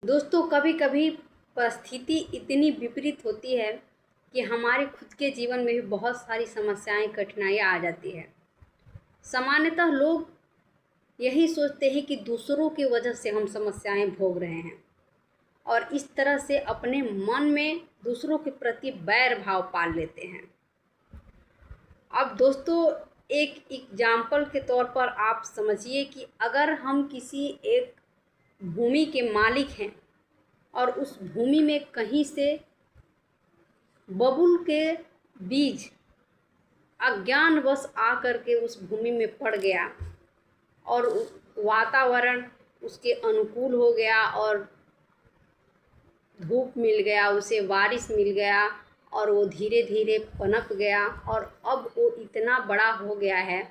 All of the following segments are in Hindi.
दोस्तों, कभी कभी परिस्थिति इतनी विपरीत होती है कि हमारे खुद के जीवन में भी बहुत सारी समस्याएं, कठिनाइयाँ आ जाती है। सामान्यतः लोग यही सोचते हैं कि दूसरों की वजह से हम समस्याएं भोग रहे हैं और इस तरह से अपने मन में दूसरों के प्रति बैर भाव पाल लेते हैं। अब दोस्तों, एक एग्जाम्पल के तौर पर आप समझिए कि अगर हम किसी एक भूमि के मालिक हैं और उस भूमि में कहीं से बबुल के बीज अज्ञानवश आकर के उस भूमि में पड़ गया और वातावरण उसके अनुकूल हो गया और धूप मिल गया, उसे बारिश मिल गया और वो धीरे धीरे पनप गया और अब वो इतना बड़ा हो गया है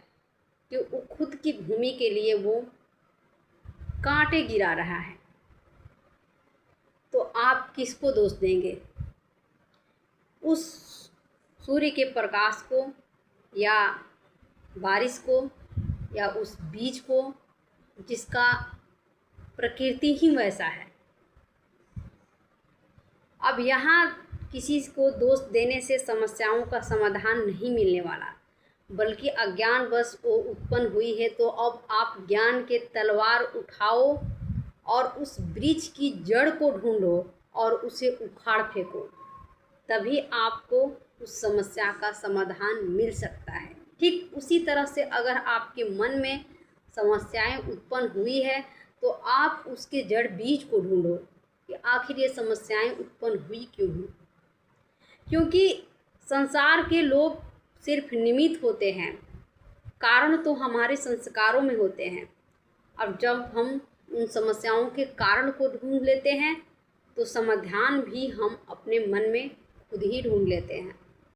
कि वो खुद की भूमि के लिए वो कांटे गिरा रहा है। तो आप किसको दोष देंगे? उस सूर्य के प्रकाश को, या बारिश को, या उस बीज को जिसका प्रकृति ही वैसा है? अब यहाँ किसी को दोष देने से समस्याओं का समाधान नहीं मिलने वाला, बल्कि अज्ञानवश वो उत्पन्न हुई है। तो अब आप ज्ञान के तलवार उठाओ और उस वृक्ष की जड़ को ढूंढो और उसे उखाड़ फेंको, तभी आपको उस समस्या का समाधान मिल सकता है। ठीक उसी तरह से अगर आपके मन में समस्याएं उत्पन्न हुई है तो आप उसके जड़ बीज को ढूंढो कि आखिर ये समस्याएं उत्पन्न हुई क्यों हुई। क्योंकि संसार के लोग सिर्फ निमित्त होते हैं, कारण तो हमारे संस्कारों में होते हैं। अब जब हम उन समस्याओं के कारण को ढूंढ लेते हैं तो समाधान भी हम अपने मन में खुद ही ढूंढ लेते हैं।